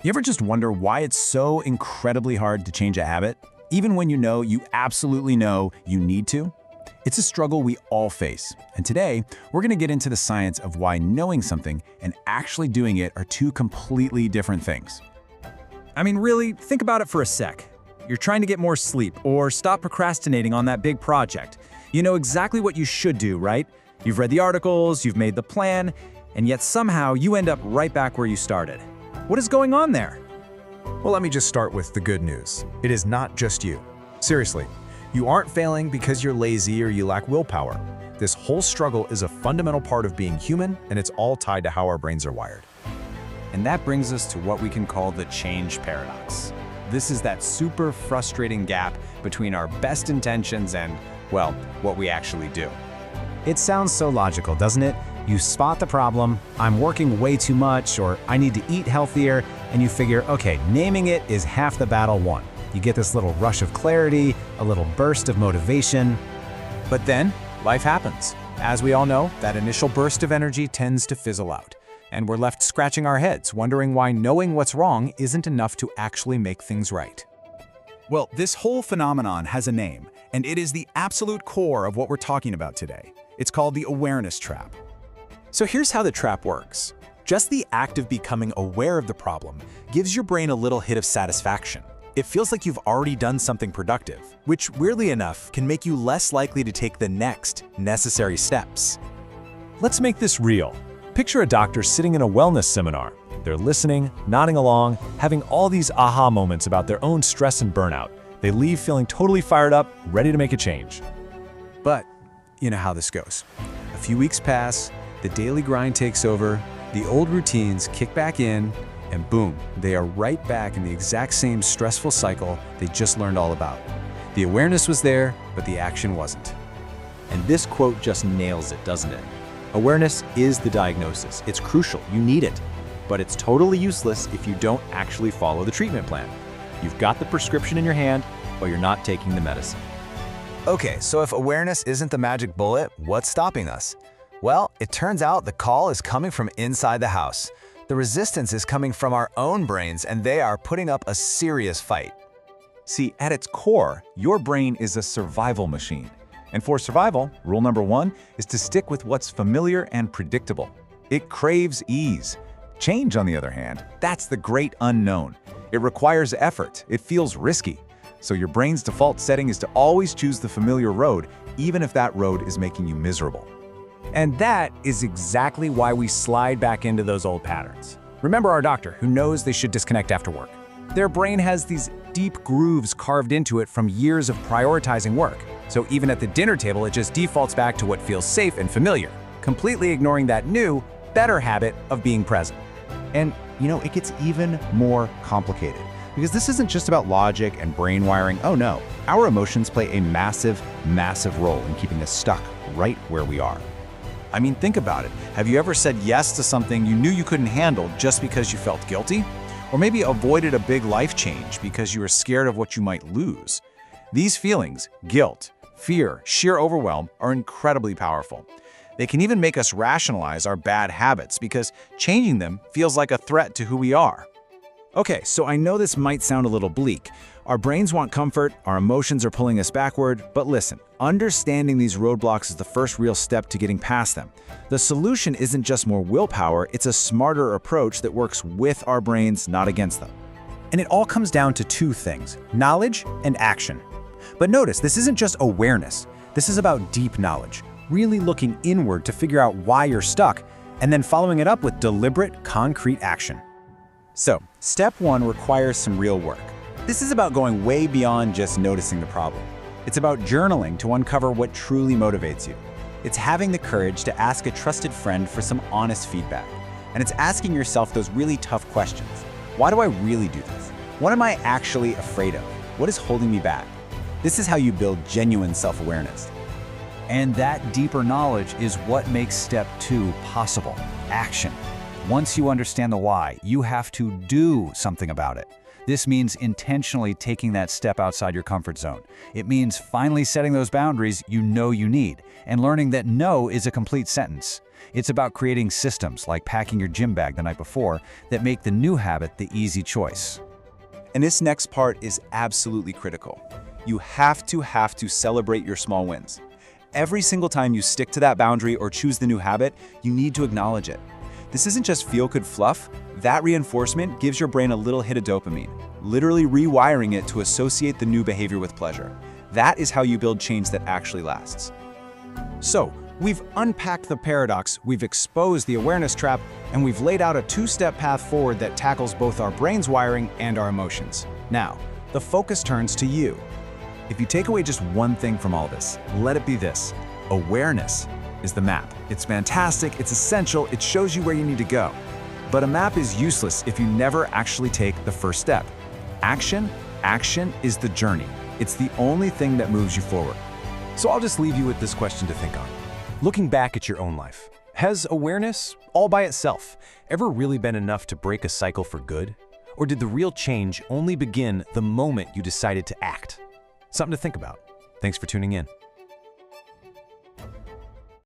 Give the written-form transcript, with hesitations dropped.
You ever just wonder why it's so incredibly hard to change a habit, even when you absolutely know you need to? It's a struggle we all face, and today we're going to get into the science of why knowing something and actually doing it are two completely different things. I mean, really, think about it for a sec. You're trying to get more sleep or stop procrastinating on that big project. You know exactly what you should do, right? You've read the articles, you've made the plan, and yet somehow you end up right back where you started. What is going on there? Well, let me just start with the good news. It is not just you. Seriously, you aren't failing because you're lazy or you lack willpower. This whole struggle is a fundamental part of being human, and it's all tied to how our brains are wired. And that brings us to what we can call the change paradox. This is that super frustrating gap between our best intentions and, well, what we actually do. It sounds so logical, doesn't it? You spot the problem, I'm working way too much, or I need to eat healthier, and you figure, okay, naming it is half the battle won. You get this little rush of clarity, a little burst of motivation. But then, life happens. As we all know, that initial burst of energy tends to fizzle out, and we're left scratching our heads, wondering why knowing what's wrong isn't enough to actually make things right. Well, this whole phenomenon has a name, and it is the absolute core of what we're talking about today. It's called the awareness trap. So here's how the trap works. Just the act of becoming aware of the problem gives your brain a little hit of satisfaction. It feels like you've already done something productive, which, weirdly enough, can make you less likely to take the next necessary steps. Let's make this real. Picture a doctor sitting in a wellness seminar. They're listening, nodding along, having all these aha moments about their own stress and burnout. They leave feeling totally fired up, ready to make a change. But you know how this goes. A few weeks pass, the daily grind takes over, the old routines kick back in, and boom, they are right back in the exact same stressful cycle they just learned all about. The awareness was there, but the action wasn't. And this quote just nails it, doesn't it? Awareness is the diagnosis. It's crucial, you need it. But it's totally useless if you don't actually follow the treatment plan. You've got the prescription in your hand, but you're not taking the medicine. Okay, so if awareness isn't the magic bullet, what's stopping us? Well, it turns out the call is coming from inside the house. The resistance is coming from our own brains, and they are putting up a serious fight. See, at its core, your brain is a survival machine. And for survival, rule number one is to stick with what's familiar and predictable. It craves ease. Change, on the other hand, that's the great unknown. It requires effort. It feels risky. So your brain's default setting is to always choose the familiar road, even if that road is making you miserable. And that is exactly why we slide back into those old patterns. Remember our doctor who knows they should disconnect after work. Their brain has these deep grooves carved into it from years of prioritizing work. So even at the dinner table, it just defaults back to what feels safe and familiar, completely ignoring that new, better habit of being present. And, it gets even more complicated because this isn't just about logic and brain wiring. Oh no, our emotions play a massive, massive role in keeping us stuck right where we are. I mean, think about it. Have you ever said yes to something you knew you couldn't handle just because you felt guilty? Or maybe avoided a big life change because you were scared of what you might lose? These feelings, guilt, fear, sheer overwhelm, are incredibly powerful. They can even make us rationalize our bad habits because changing them feels like a threat to who we are. Okay, so I know this might sound a little bleak. Our brains want comfort, our emotions are pulling us backward, but listen, understanding these roadblocks is the first real step to getting past them. The solution isn't just more willpower, it's a smarter approach that works with our brains, not against them. And it all comes down to two things: knowledge and action. But notice, this isn't just awareness. This is about deep knowledge, really looking inward to figure out why you're stuck, and then following it up with deliberate, concrete action. So, step one requires some real work. This is about going way beyond just noticing the problem. It's about journaling to uncover what truly motivates you. It's having the courage to ask a trusted friend for some honest feedback. And it's asking yourself those really tough questions. Why do I really do this? What am I actually afraid of? What is holding me back? This is how you build genuine self-awareness. And that deeper knowledge is what makes step 2 possible: action. Once you understand the why, you have to do something about it. This means intentionally taking that step outside your comfort zone. It means finally setting those boundaries you know you need, and learning that no is a complete sentence. It's about creating systems, like packing your gym bag the night before, that make the new habit the easy choice. And this next part is absolutely critical. You have to celebrate your small wins. Every single time you stick to that boundary or choose the new habit, you need to acknowledge it. This isn't just feel-good fluff. That reinforcement gives your brain a little hit of dopamine, literally rewiring it to associate the new behavior with pleasure. That is how you build change that actually lasts. So, we've unpacked the paradox, we've exposed the awareness trap, and we've laid out a two-step path forward that tackles both our brain's wiring and our emotions. Now, the focus turns to you. If you take away just one thing from all this, let it be this: awareness is the map. It's fantastic, it's essential, it shows you where you need to go. But a map is useless if you never actually take the first step. Action is the journey. It's the only thing that moves you forward. So I'll just leave you with this question to think on. Looking back at your own life, has awareness, all by itself, ever really been enough to break a cycle for good? Or did the real change only begin the moment you decided to act? Something to think about. Thanks for tuning in.